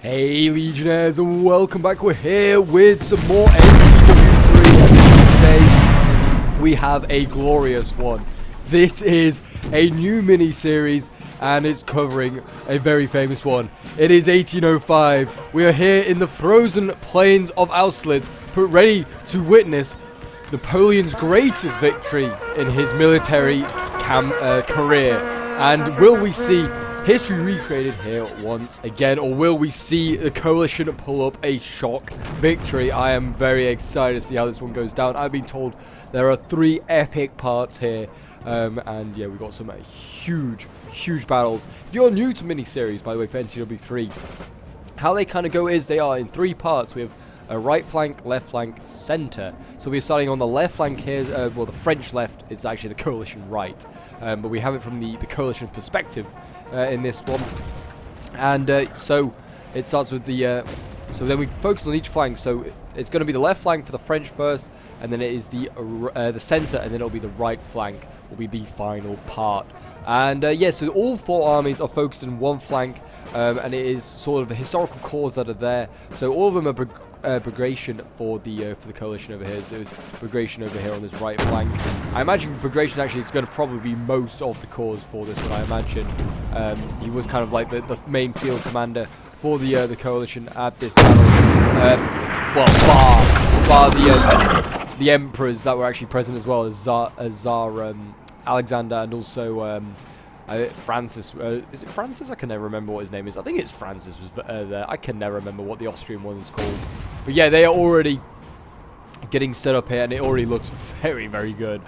Hey Legionnaires, and welcome back. We're here with some more NTW3, and today we have a glorious one. This is a new mini-series, and it's covering a very famous one. It is 1805. We are here in the frozen plains of Austerlitz, but ready to witness Napoleon's greatest victory in his military career. And will we see history recreated here once again, or will we see the coalition pull up a shock victory? I am very excited to see how this one goes down. I've been told there are 3 epic parts here, and yeah, we've got some huge battles. If you're new to miniseries, by the way, for NTW3, how they kind of go is they are in 3 parts. We have a right flank, left flank, center. So we're starting on the left flank here. Well, the French left, it's actually the coalition right, but we have it from the coalition perspective in this one. And so it starts with the so then we focus on each flank. So it's going to be the left flank for the French first, and then it is the center, and then it'll be the right flank will be the final part. And yeah, so all 4 armies are focused in one flank, and it is sort of a historical cause that are there. So all of them are Bagration for the coalition over here. So there's Bagration over here on this right flank. I imagine Bagration actually is going to probably be most of the cause for this one. I imagine he was kind of like the main field commander for the coalition at this battle. Well, bar the emperors that were actually present as well as Tsar Alexander, and also Francis. Is it Francis? I can never remember what his name is. I think it's Francis was there. I can never remember what the Austrian one is called. But yeah, they are already getting set up here, and it already looks very good.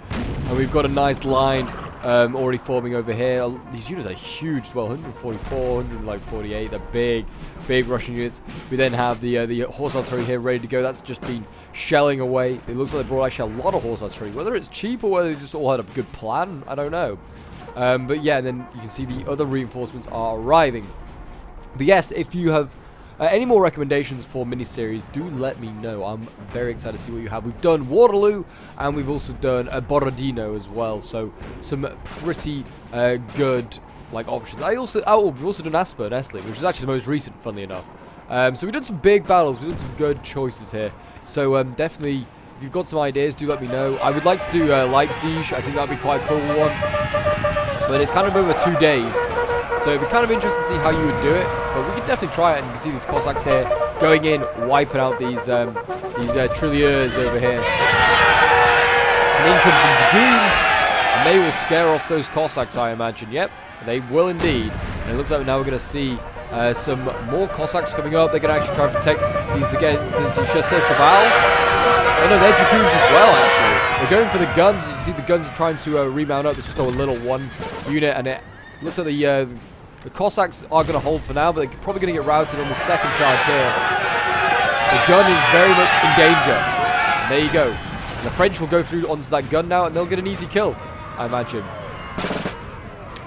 And we've got a nice line already forming over here. These units are huge as well, 144, 148. They're big Russian units. We then have the horse artillery here ready to go. That's just been shelling away. It looks like they brought actually a lot of horse artillery. Whether it's cheap or whether they just all had a good plan, I don't know. But yeah, and then you can see the other reinforcements are arriving. But yes, if you have any more recommendations for miniseries, do let me know. I'm very excited to see what you have. We've done Waterloo, and we've also done Borodino as well. So some pretty good options. We've also done Aspern, Essling, which is actually the most recent, funnily enough. So we've done some big battles. We've done some good choices here. So definitely, if you've got some ideas, do let me know. I would like to do Leipzig. I think that'd be quite a cool one. But it's kind of over 2 days, so it'd be kind of interesting to see how you would do it. But we could definitely try it, and you can see these Cossacks here going in, wiping out these tirailleurs over here. And in comes some dragoons, and they will scare off those Cossacks, I imagine. Yep, they will indeed. And it looks like now we're going to see some more Cossacks coming up. They're going to actually try and protect these against the Chasseurs Cheval. Oh no, they're dragoons as well, actually. They're going for the guns. You can see the guns are trying to remount up. It's just a little one unit, and it looks like the Cossacks are going to hold for now, but they're probably going to get routed on the second charge here. The gun is very much in danger. And there you go. And the French will go through onto that gun now, and they'll get an easy kill, I imagine.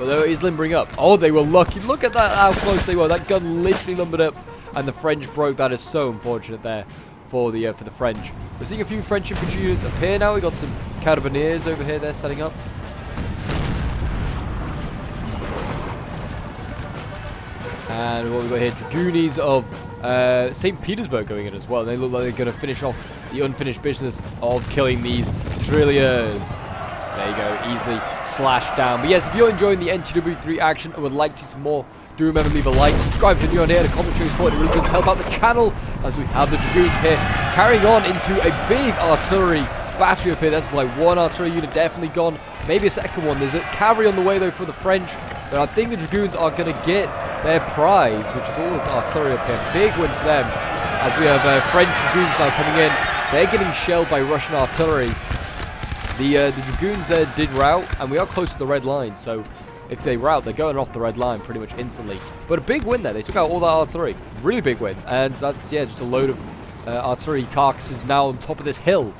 Although it is limbering up. Oh, they were lucky. Look at that, how close they were. That gun literally limbered up, and the French broke. That is so unfortunate there for the French. We're seeing a few French infantry units appear now. We've got some Carabiniers over here. They're setting up. And what we've got here, Dragoonies of St. Petersburg going in as well. They look like they're going to finish off the unfinished business of killing these tirailleurs. There you go, easily slashed down. But yes, if you're enjoying the NTW3 action and would like to see some more, do remember to leave a like, subscribe if you're new on here, and a comment show your support. It really does help out the channel, as we have the Dragoons here carrying on into a big artillery battery up here. That's like 1 artillery unit definitely gone, maybe a second one. There's a cavalry on the way though for the French, but I think the Dragoons are going to get their prize, which is all this artillery up here. Big win for them, as we have French Dragoons now coming in. They're getting shelled by Russian artillery. The Dragoons there did rout, and we are close to the red line, so if they rout, they're going off the red line pretty much instantly. But a big win there. They took out all that artillery. Really big win. And that's, yeah, just a load of artillery carcasses now on top of this hill.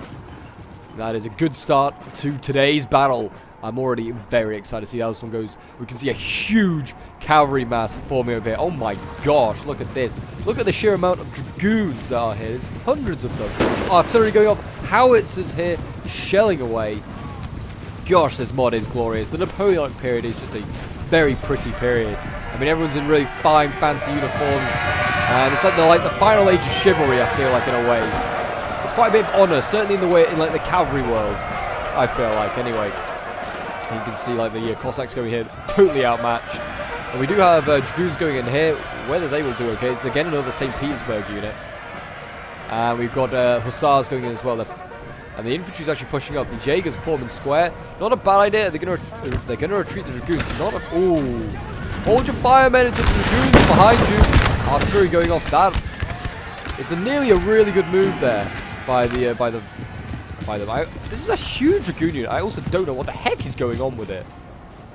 That is a good start to today's battle. I'm already very excited to see how this one goes. We can see a huge cavalry mass forming over here. Oh my gosh, look at this. Look at the sheer amount of dragoons that are here. There's hundreds of them. Artillery going up. Howitzers here shelling away. Gosh, this mod is glorious. The Napoleonic period is just a very pretty period. I mean, everyone's in really fine, fancy uniforms. And it's like the final age of chivalry, I feel like, in a way. It's quite a bit of honour, certainly in the way, in like the cavalry world, I feel like, anyway. You can see like the Cossacks going here, totally outmatched. And we do have Dragoons going in here, whether they will do okay. It's again another St. Petersburg unit. And we've got Hussars going in as well. And the infantry's actually pushing up. The Jaegers forming square. Not a bad idea. They're gonna retreat the Dragoons. Not a ooh. Hold your firemen into the Dragoons behind you. Artillery going off that. It's nearly a really good move there by them. This is a huge Dragoon unit. I also don't know what the heck is going on with it.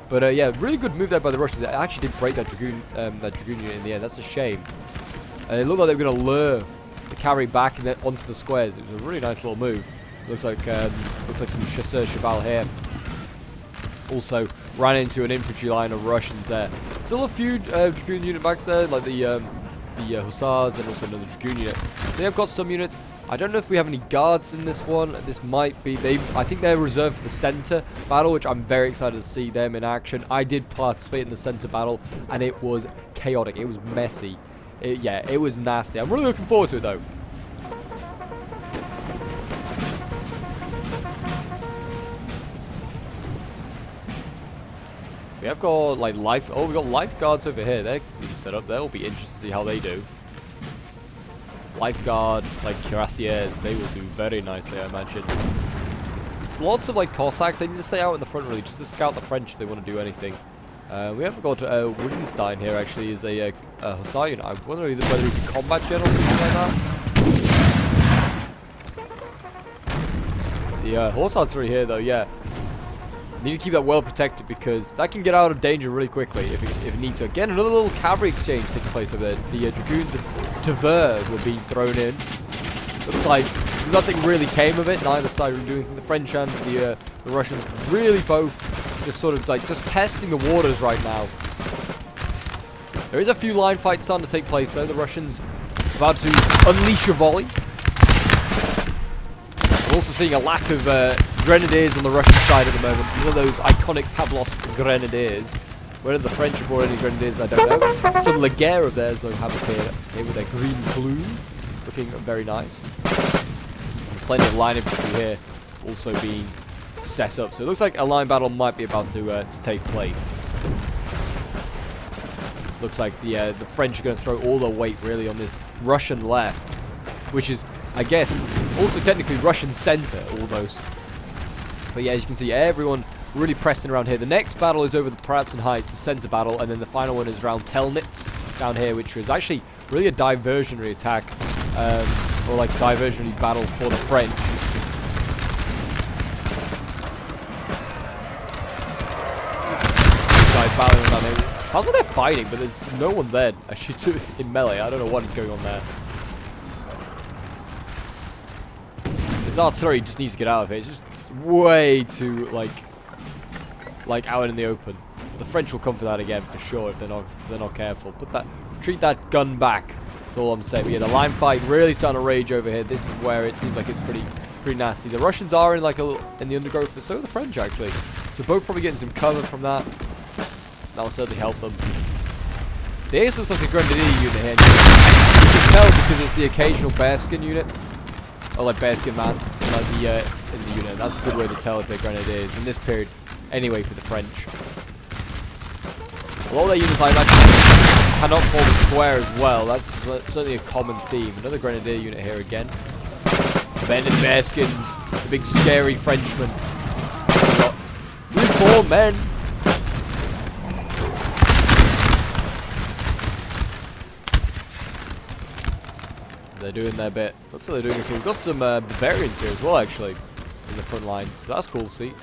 But yeah, really good move there by the Russians. They actually did break that Dragoon unit in the end. That's a shame. It looked like they were going to lure the cavalry back and then onto the squares. It was a really nice little move. Looks like some chasseurs cheval here. Also ran into an infantry line of Russians there. Still a few Dragoon unit backs there, like the Hussars and also another Dragoon unit. So they've got some units. I don't know if we have any guards in this one. This might be I think they're reserved for the center battle, which I'm very excited to see them in action. I did participate in the center battle, and it was chaotic. It was messy. Yeah, it was nasty. I'm really looking forward to it though. We have got like we got lifeguards over here. They're completely set up. They'll be interesting to see how they do. Lifeguard, like cuirassiers, they will do very nicely, I imagine. There's lots of like Cossacks. They need to stay out in the front really, just to scout the French if they want to do anything. We have got Wittgenstein here. Actually, is a Hussar unit. I wonder whether he's a combat general or something like that. The horse artillery here, though, yeah. Need to keep that well protected because that can get out of danger really quickly if it needs to. Again, another little cavalry exchange taking place over there. The Dragoons of Tver were being thrown in. Looks like nothing really came of it. Neither side were doing anything. The French and the Russians really both just sort of like just testing the waters right now. There is a few line fights starting to take place though. The Russians about to unleash a volley. We're also seeing a lack of grenadiers on the Russian side at the moment. One of those iconic Pavlovsk grenadiers. Whether the French have brought any grenadiers, I don't know. Some Laguerre of theirs they have appeared here with their green plumes, looking very nice. And plenty of line infantry here also being set up. So it looks like a line battle might be about to take place. Looks like the French are going to throw all their weight really on this Russian left, which is, I guess, also technically Russian center almost. But yeah, as you can see, everyone really pressing around here. The next battle is over the Pratzen Heights, the center battle, and then the final one is around Telnitz down here, which was actually really a diversionary attack, or like diversionary battle for the French. Battling around here. Sounds like they're fighting, but there's no one there actually in melee. I don't know what is going on there. This artillery just needs to get out of here. It's just way too like out in the open. The French will come for that again for sure if they're not careful. Treat that gun back. That's all I'm saying. But yeah, the line fight really starting to rage over here. This is where it seems like it's pretty nasty. The Russians are in like in the undergrowth, but so are the French actually. So both probably getting some cover from that. That'll certainly help them. The ace looks like a grenadier unit here. You can tell because it's the occasional bearskin unit. Or like bearskin man in the unit. That's a good way to tell if they're grenadiers in this period. Anyway, for the French. A lot of their units, I imagine, cannot form a square as well. That's certainly a common theme. Another grenadier unit here again. Men in bearskins. The big scary Frenchman. Reform men. They're doing their bit. Looks like they're doing okay. We've got some Bavarians here as well, actually, in the front line. So that's cool to see.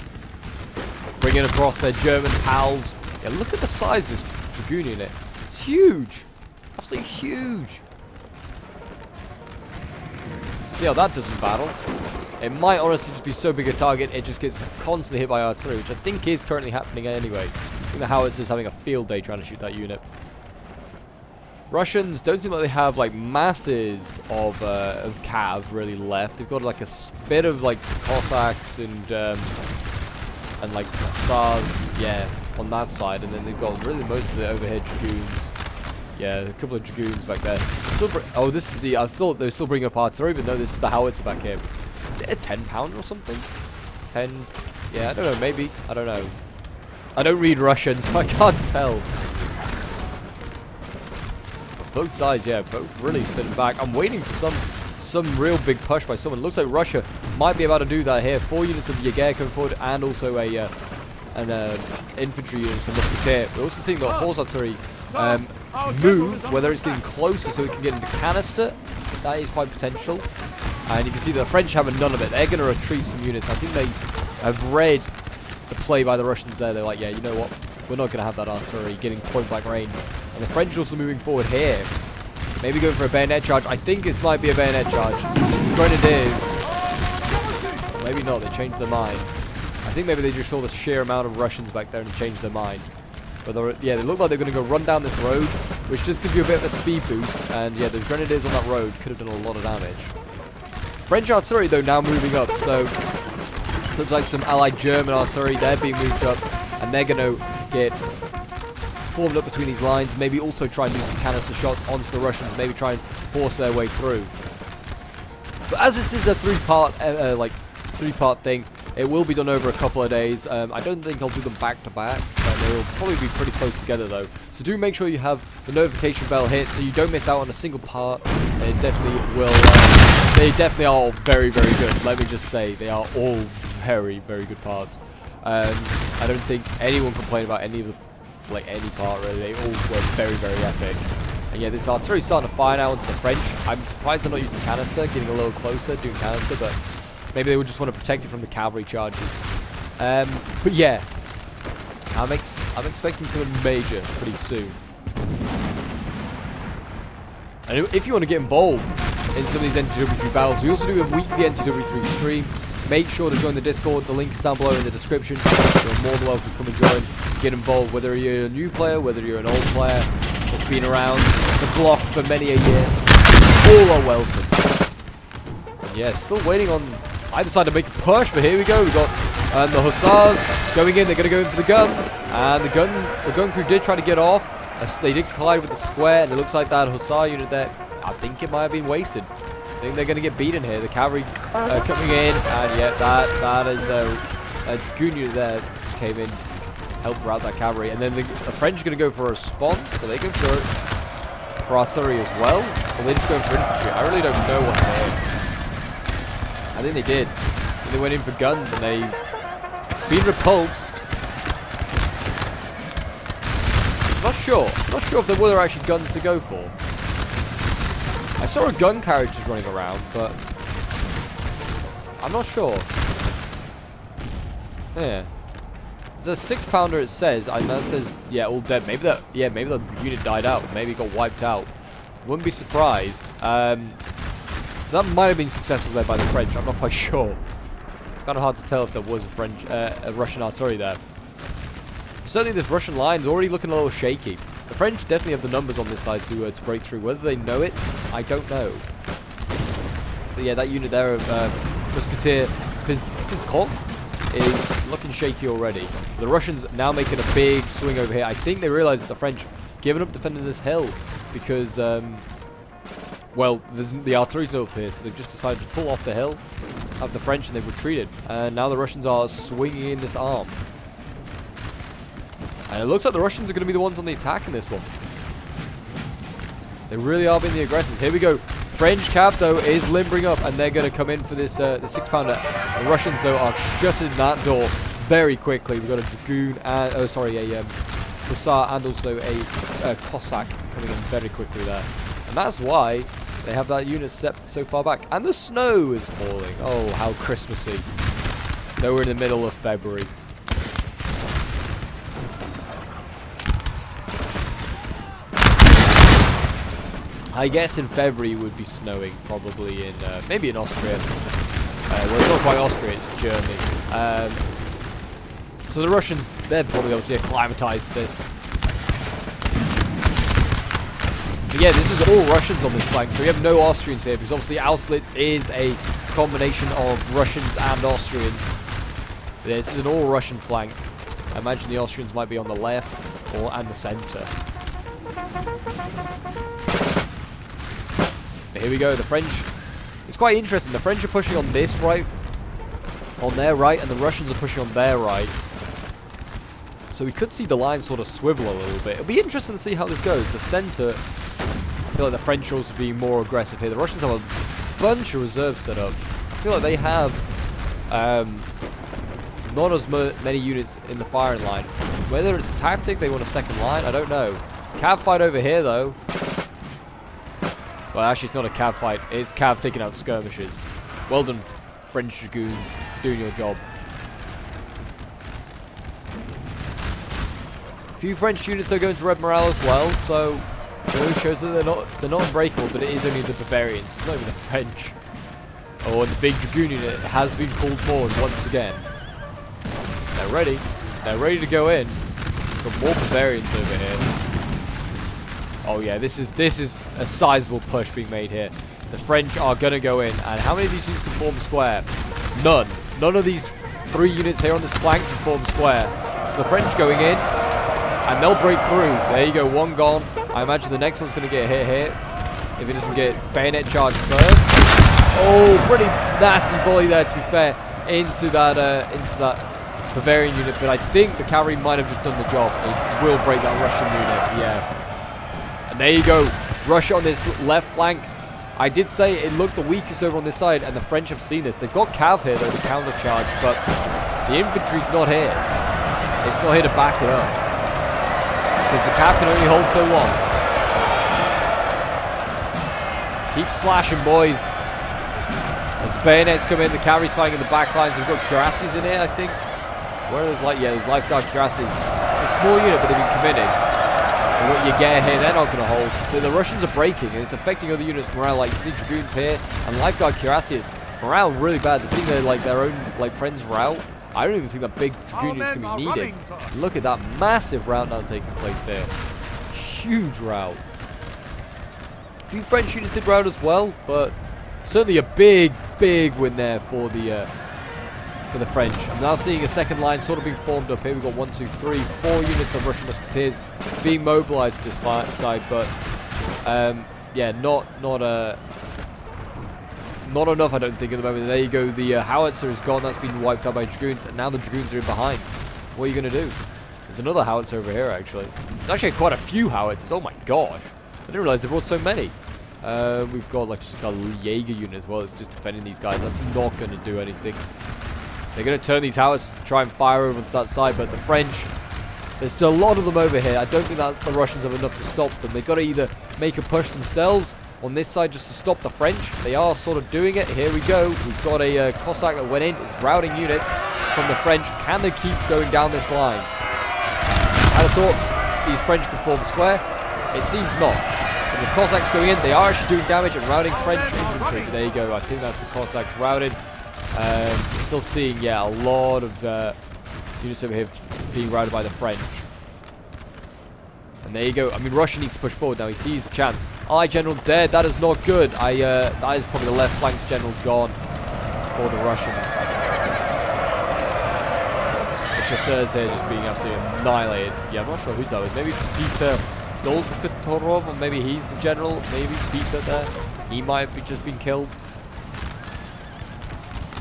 Bringing across their German pals. Yeah, look at the size of this Dragoon unit. It's huge. Absolutely huge. See how that doesn't battle. It might honestly just be so big a target, it just gets constantly hit by artillery, which I think is currently happening anyway. I think the Howitzers having a field day trying to shoot that unit. Russians don't seem like they have like masses of cav really left. They've got like a bit of like Cossacks and like Hussars, yeah, on that side, and then they've got really most of the overhead Dragoons. Yeah, a couple of dragoons back there. Oh, this is the... I thought they were still bringing up artillery, but no, this is the howitzer back here. Is it a 10-pounder or something? 10... Yeah, I don't know, maybe. I don't know. I don't read Russian, so I can't tell. Both sides, yeah, both really sitting back. I'm waiting for some real big push by someone. Looks like Russia might be able to do that here. 4 units of Jaeger coming forward, and also an infantry unit, some musketeer. We're also seeing the horse artillery move, whether it's getting closer so it can get into canister. That is quite potential. And you can see the French have none of it. They're going to retreat some units. I think they have read the play by the Russians there. They're like, yeah, you know what? We're not going to have that artillery getting point-blank range. And the French also moving forward here. Maybe going for a bayonet charge. I think this might be a bayonet charge. This is Grenadiers. Maybe not. They changed their mind. I think maybe they just saw the sheer amount of Russians back there and changed their mind. But yeah, they look like they're going to go run down this road, which does give you a bit of a speed boost. And yeah, those Grenadiers on that road could have done a lot of damage. French artillery, though, now moving up. So looks like some allied German artillery. They're being moved up, and they're going to get formed up between these lines. Maybe also try and do some canister shots onto the Russians. Maybe try and force their way through. But as this is a three-part thing, it will be done over a couple of days. I don't think I'll do them back to back. They will probably be pretty close together though. So do make sure you have the notification bell hit so you don't miss out on a single part. They definitely will. They definitely are all very, very good. Let me just say, they are all very, very good parts. I don't think anyone complained about any of the, any part really. They all were very, very epic. And yeah, this artillery is starting to fire now onto the French. I'm surprised they're not using canister, getting a little closer, doing canister, but maybe they would just want to protect it from the cavalry charges. But yeah, I'm expecting something major pretty soon. And if you want to get involved in some of these NTW3 battles, we also do a weekly NTW3 stream. Make sure to join the Discord. The link is down below in the description. You're more than welcome to come and join, get involved. Whether you're a new player, whether you're an old player that's been around the block for many a year, all are welcome. And yeah, still waiting on either side to make a push, but here we go. We've got the Hussars going in. They're going to go in for the guns, and the gun crew did try to get off. They did collide with the square, and it looks like that Hussar unit there, I think it might have been wasted. I think they're going to get beaten here. The cavalry coming in, and yeah, that is a dragoon unit there just came in, helped rout that cavalry, and then the French are going to go for a response, so they go for artillery as well, or they're just going for infantry. I really don't know what's there. I think they did. And they went in for guns, and they've been repulsed. I'm not sure if there were actually guns to go for. I saw a gun carriage just running around, but I'm not sure. Yeah. There's a 6-pounder, it says, and that says, yeah, all dead. Maybe the unit died out. Maybe it got wiped out. Wouldn't be surprised. So that might have been successful there by the French. I'm not quite sure. Kind of hard to tell if there was a Russian artillery there. Certainly this Russian line is already looking a little shaky. The French definitely have the numbers on this side to break through. Whether they know it, I don't know. But yeah, that unit there of Musketeer Pizkov is looking shaky already. The Russians now making a big swing over here. I think they realize that the French giving up defending this hill because, well, the artillery's up here, so they've just decided to pull off the hill of the French and they've retreated. And now the Russians are swinging in this arm. And it looks like the Russians are going to be the ones on the attack in this one. They really are being the aggressors. Here we go. French cav, though, is limbering up, and they're going to come in for this the 6-pounder. The Russians, though, are shutting that door very quickly. We've got a dragoon, and, a Hussar, and also a Cossack coming in very quickly there. And that's why they have that unit set so far back. And the snow is falling. Oh, how Christmassy. Though we're in the middle of February. I guess in February it would be snowing, probably in, maybe in Austria. Well, it's not quite Austria, it's Germany. So the Russians, they're probably obviously acclimatized to this. But yeah, this is all Russians on this flank, so we have no Austrians here, because obviously Austerlitz is a combination of Russians and Austrians. This is an all-Russian flank. I imagine the Austrians might be on the left and the center. Here we go. The French. It's quite interesting. The French are pushing on this right, on their right, and the Russians are pushing on their right. So we could see the line sort of swivel a little bit. It'll be interesting to see how this goes. The center, I feel like the French are also being more aggressive here. The Russians have a bunch of reserves set up. I feel like they have not as many units in the firing line. Whether it's a tactic, they want a second line, I don't know. Cav fight over here, though. Well, actually, it's not a Cav fight. It's Cav taking out skirmishes. Well done, French dragoons, doing your job. A few French units are going to red morale as well, so it shows that they're not unbreakable, but it is only the Bavarians. It's not even the French. Oh, and the big dragoon unit has been pulled forward once again. They're ready. They're ready to go in. Got more Bavarians over here. Oh yeah, this is a sizable push being made here. The French are going to go in, and how many of these units can form square? None. None of these 3 units here on this flank can form square. So the French going in, and they'll break through. There you go, one gone. I imagine the next one's going to get hit here. If it doesn't get bayonet charge first. Oh, pretty nasty volley there, to be fair, into that Bavarian unit. But I think the cavalry might have just done the job. It will break that Russian unit, yeah. And there you go, Russia on this left flank. I did say it looked the weakest over on this side, and the French have seen this. They've got Cav here, though, to counter-charge, but the infantry's not here. It's not here to back it up. Because the Cav can only hold so long. Keep slashing, boys. As the bayonets come in, the cavalry's fighting in the back lines. We've got cuirasses in here, I think. Where are those, yeah, there's lifeguard cuirasses. It's a small unit, but they've been committed. And what you get here, they're not going to hold. But the Russians are breaking, and it's affecting other units' morale. Like, you see dragoons here, and lifeguard cuirassiers. Morale really bad. They're seeing their own friends rout. I don't even think that big dragoon unit's going to be needed. Look at that massive rout now taking place here. Huge rout. A few French units in rout as well, but certainly a big win there for the French. I'm now seeing a second line sort of being formed up here. We've got 1, 2, 3, 4 units of Russian musketeers being mobilized to this side, but yeah, not enough, I don't think, at the moment. There you go, the howitzer is gone. That's been wiped out by dragoons, and now the dragoons are in behind. What are you going to do? There's another howitzer over here, actually. There's actually quite a few howitzers. Oh my gosh, I didn't realize they brought so many. We've got just a Jaeger unit as well. It's just defending these guys. That's not going to do anything. They're going to turn these howitzers to try and fire over to that side, but the French, there's still a lot of them over here. I don't think that the Russians have enough to stop them. They've got to either make a push themselves on this side just to stop the French. They are sort of doing it. Here we go. We've got a Cossack that went in. It's routing units from the French. Can they keep going down this line? I'd have thought these French could form square. It seems not. But the Cossacks going in, they are actually doing damage and routing French infantry. There you go. I think that's the Cossacks routed. Still seeing, yeah, a lot of units over here being routed by the French. And there you go. I mean, Russia needs to push forward now. He sees the chance. Aye, General dead. That is not good. That is probably the left flank's general gone for the Russians. The chasseurs here just being absolutely annihilated. Yeah, I'm not sure who's that was. Maybe Peter Dolgotorov, or maybe he's the general. Maybe Peter there. He might have just been killed.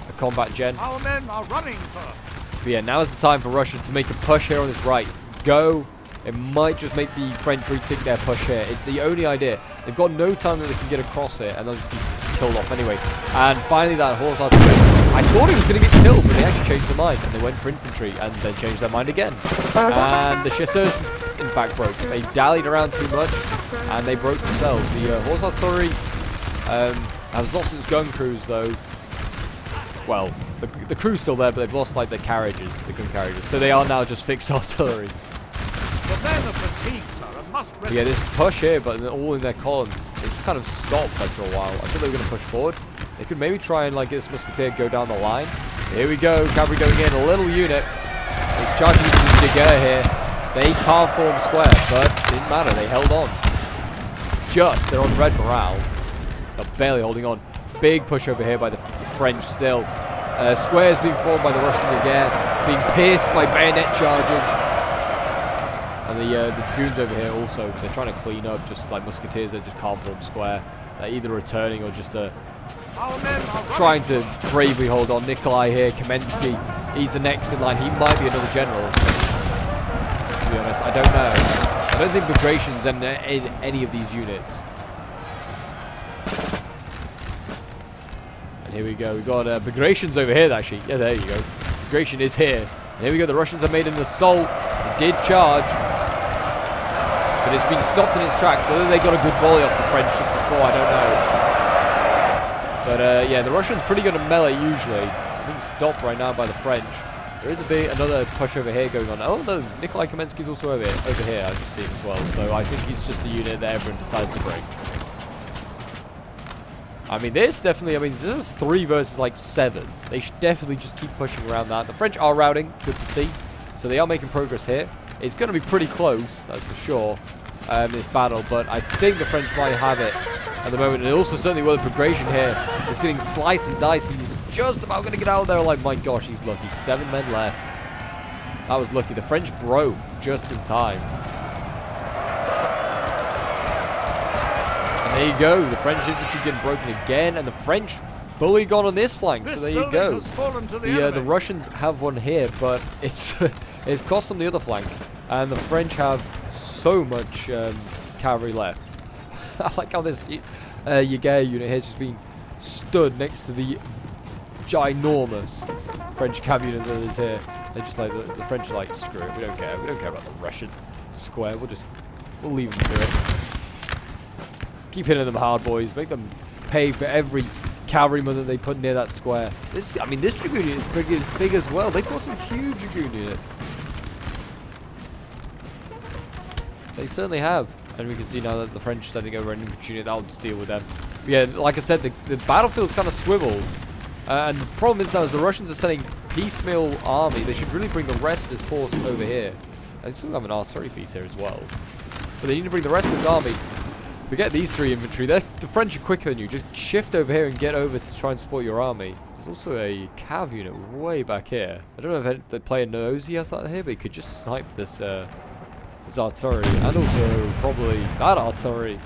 A combat gen. Our men are running, sir. But yeah, now is the time for Russia to make a push here on this right. Go. It might just make the French rethink their push here. It's the only idea. They've got no time that they can get across here, and they'll just be killed off anyway. And finally, that horse artillery. I thought he was going to get killed, but they actually changed their mind, and they went for infantry, and then changed their mind again. And the chasseurs, in fact, broke. They dallied around too much, and they broke themselves. The horse artillery has lost its gun crews, though. Well, the crew's still there, but they've lost, like, the carriages, the gun carriages. So they are now just fixed artillery. The men are fatigued, sir, and must rest. Yeah, this push here, but all in their columns. They just kind of stopped after a while. I thought they were going to push forward. They could maybe try and, like, get this musketeer go down the line. Here we go, cavalry going in, a little unit. It's charging into the Jaguar here. They can't form square, but it didn't matter. They held on. They're on red morale. They're barely holding on. Big push over here by the French still. Squares being formed by the Russian again, being pierced by bayonet charges. And the dragoons over here also, they're trying to clean up, just like musketeers that just can't form square. They're either returning or just trying to bravely hold on. Nikolai here, Kamensky, he's the next in line. He might be another general. To be honest, I don't know. I don't think Bagration's in any of these units. And here we go. We've got Bagration's over here, actually. Yeah, there you go. Bagration is here. And here we go. The Russians have made an assault. They did charge. But it's been stopped in its tracks. Whether they got a good volley off the French just before, I don't know. But yeah, the Russians pretty good at melee usually. Being stopped right now by the French. There is another push over here going on. Oh no, Nikolai Kamensky's also over here. I just see him as well. So I think he's just a unit that everyone decided to bring. I mean, this definitely, this is 3 versus like 7. They should definitely just keep pushing around that. The French are routing, good to see. So they are making progress here. It's going to be pretty close, that's for sure, this battle. But I think the French might have it at the moment. And also certainly with Bagration here, it's getting sliced and diced. He's just about going to get out of there. Like, my gosh, he's lucky. 7 men left. That was lucky. The French broke just in time. And there you go. The French infantry getting broken again. And the French fully gone on this flank. So there you go. The Russians have one here, but it's it's cost them the other flank. And the French have so much cavalry left. I like how this Jaeger unit here has just been stood next to the ginormous French cav unit that is here. They're just like, the French are like, screw it, we don't care. We don't care about the Russian square. We'll leave them to it. Keep hitting them hard, boys. Make them pay for every cavalryman that they put near that square. This dragoon unit is big as well. They've got some huge dragoon units. They certainly have. And we can see now that the French are sending over an infantry unit that will just deal with them. But yeah, like I said, the battlefield's kind of swiveled. And the problem is now is the Russians are sending piecemeal army. They should really bring the rest of this force over here. They still have an artillery piece here as well. But they need to bring the rest of this army. Forget these 3 infantry. The French are quicker than you. Just shift over here and get over to try and support your army. There's also a cav unit way back here. I don't know if the player knows he has that here, but he could just snipe this artillery. And also probably that artillery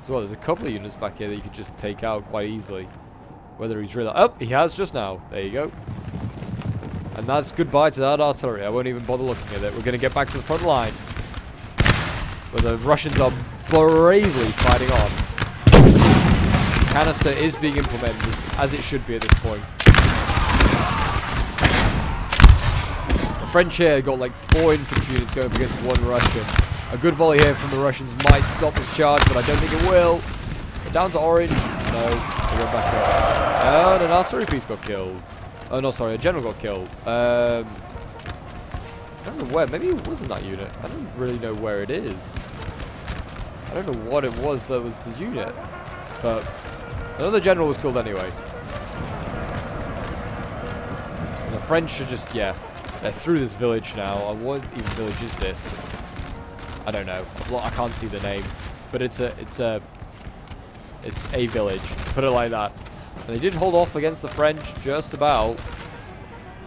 as well. There's a couple of units back here that you could just take out quite easily. Whether he's really... Oh, he has just now. There you go. And that's goodbye to that artillery. I won't even bother looking at it. We're going to get back to the front line. Where the Russians are bravely fighting on. Canister is being implemented, as it should be at this point. The French here got like 4 infantry units going up against 1 Russian. A good volley here from the Russians might stop this charge, but I don't think it will. They're down to orange. No, they went back up. Oh, and an artillery piece got killed. Oh, no, sorry, a general got killed. I don't know where. Maybe it wasn't that unit. I don't really know where it is. I don't know what it was that was the unit. But another general was killed anyway. And the French are just, yeah, they're through this village now. What even village is this? I don't know. I can't see the name. But it's a village. Put it like that. And they did hold off against the French just about.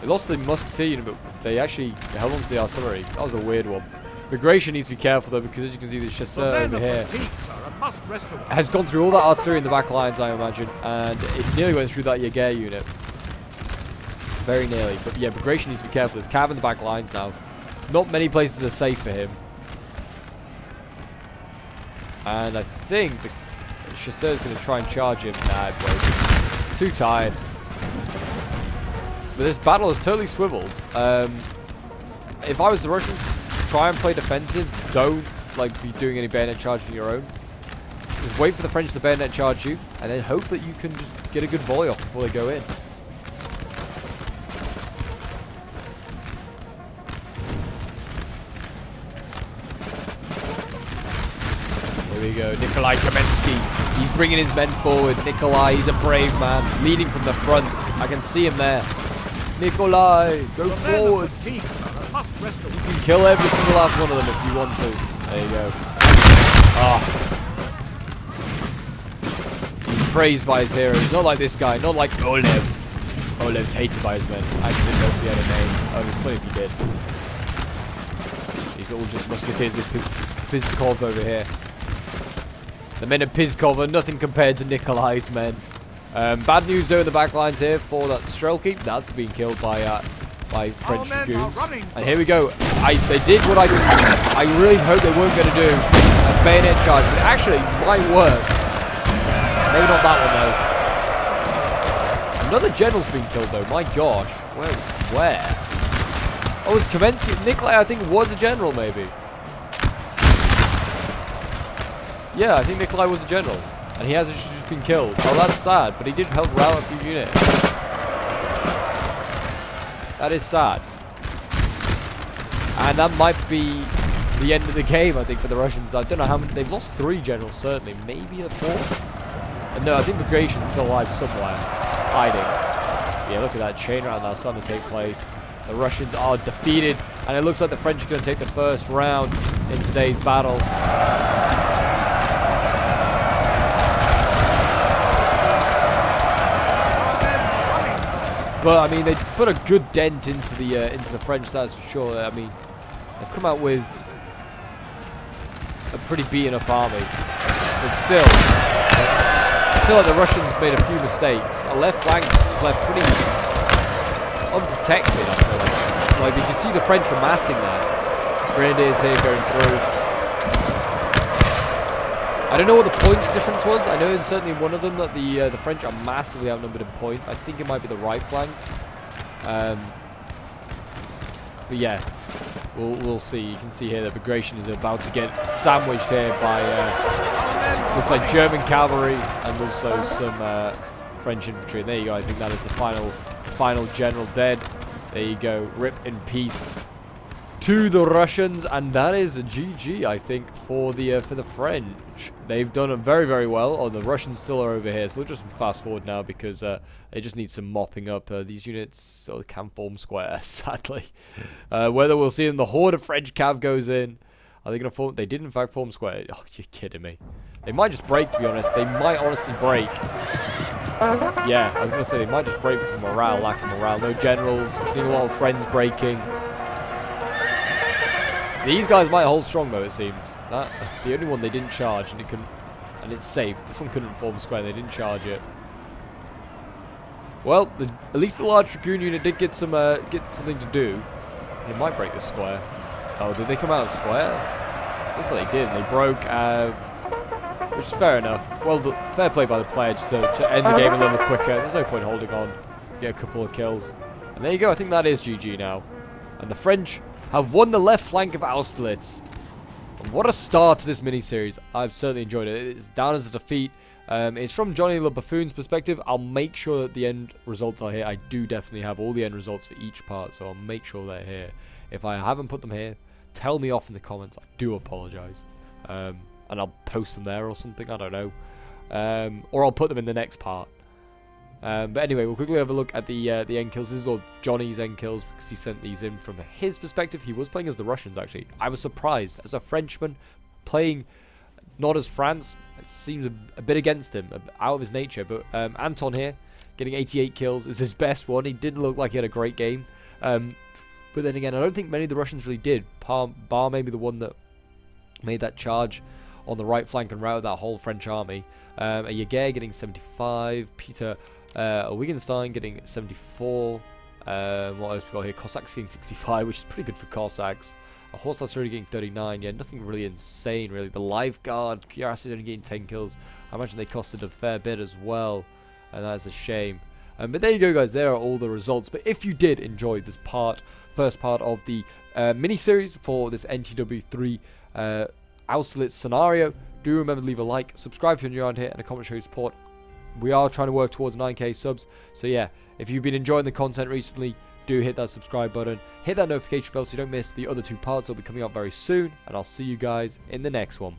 They lost the musketeer unit, but they actually held on to the artillery. That was a weird one. Bagration needs to be careful though, because as you can see, the chasseur over here has gone through all that artillery in the back lines, I imagine, and it nearly went through that Jaeger unit. Very nearly. But yeah, Bagration needs to be careful. There's cav in the back lines now. Not many places are safe for him. And I think the chasseur is going to try and charge him. Nah, boy. Too tired. But this battle has totally swiveled. If I was the Russians, try and play defensive. Don't like be doing any bayonet charging your own. Just wait for the French to bayonet charge you, and then hope that you can just get a good volley off before they go in. Here we go, Nikolai Kamensky. He's bringing his men forward. Nikolai, he's a brave man, leading from the front. I can see him there. Nikolai, go forward. You can kill every single last one of them if you want to. There you go. Ah. He's praised by his heroes. Not like this guy. Not like Olev. Olev's hated by his men. I actually didn't know if he had a name. I would be funny if he did. These are all just musketeers of Pskov over here. The men of Pskov are nothing compared to Nikolai's men. Bad news though in the back lines here for that Strelky. That's been killed by French dragoons. And here we go. They did what I really hoped they weren't going to do. A bayonet charge. But it actually might work. Maybe not that one though. Another general's been killed though. My gosh. Where? Oh, it's Kamensky. Nikolai, I think, was a general maybe. Yeah, I think Nikolai was a general. And he has actually just been killed. Oh, that's sad. But he did help rout a few units. That is sad. And that might be the end of the game, I think, for the Russians. I don't know how many. They've lost 3 generals, certainly. Maybe a 4th? And no, I think Bagration's still alive somewhere. Hiding. Yeah, look at that chain round that's starting to take place. The Russians are defeated. And it looks like the French are going to take the first round in today's battle. But I mean, they put a good dent into the French, that's for sure. I mean, they've come out with a pretty beaten up army, but still, I feel like the Russians made a few mistakes. The left flank was left pretty unprotected. I feel like you can see the French are massing there. Grenadiers here going through. I don't know what the points difference was. I know certainly in one of them that the French are massively outnumbered in points. I think it might be the right flank. But yeah, we'll see. You can see here that Bagration is about to get sandwiched here by looks like German cavalry and also some French infantry. And there you go. I think that is the final general dead. There you go. Rip in peace to the Russians, and that is a GG, I think, for the French. They've done it very, very well. Oh, the Russians still are over here, so we'll just fast forward now because they just need some mopping up. These units can form square, sadly. Whether we'll see them, the horde of French cav goes in. Are they going to form? They did, in fact, form square. Oh, you're kidding me. They might just break, to be honest. They might honestly break. Yeah, I was going to say, they might just break with some morale, lack of morale. No generals. Seeing a lot of friends breaking. These guys might hold strong though, it seems. The only one they didn't charge, and it's safe. This one couldn't form square. They didn't charge it. Well, at least the large dragoon unit did get something to do. It might break the square. Oh, did they come out of square? Looks like they did. They broke, which is fair enough. Well, fair play by the players to end the game a little quicker. There's no point holding on to get a couple of kills. And there you go. I think that is GG now. And the French have won the left flank of Austerlitz. And what a start to this mini-series. I've certainly enjoyed it. It's down as a defeat. It's from Johnny the Buffoon's perspective. I'll make sure that the end results are here. I do definitely have all the end results for each part, so I'll make sure they're here. If I haven't put them here, tell me off in the comments. I do apologize. And I'll post them there or something. I don't know. Or I'll put them in the next part. But anyway, we'll quickly have a look at the end kills. This is all Johnny's end kills because he sent these in from his perspective. He was playing as the Russians, actually. I was surprised. As a Frenchman, playing not as France, it seems a bit against him, out of his nature. But Anton here, getting 88 kills, is his best one. He didn't look like he had a great game. But then again, I don't think many of the Russians really did. Bar maybe the one that made that charge on the right flank and routed that whole French army. A Jaeger getting 75. Peter Wittgenstein getting 74. What else we got here? Cossacks getting 65, which is pretty good for Cossacks. A horse that's already getting 39. Yeah, nothing really insane, really. The Life Guard, Kiaras is only getting 10 kills. I imagine they costed a fair bit as well, and that is a shame. But there you go, guys. There are all the results. But if you did enjoy this first part of the mini-series for this NTW 3 Austerlitz scenario, do remember to leave a like, subscribe if you're new around here, and a comment showing your support. We are trying to work towards 9k subs, so yeah, if you've been enjoying the content recently, do hit that subscribe button, hit that notification bell so you don't miss the other 2 parts. They'll be coming out very soon, and I'll see you guys in the next one.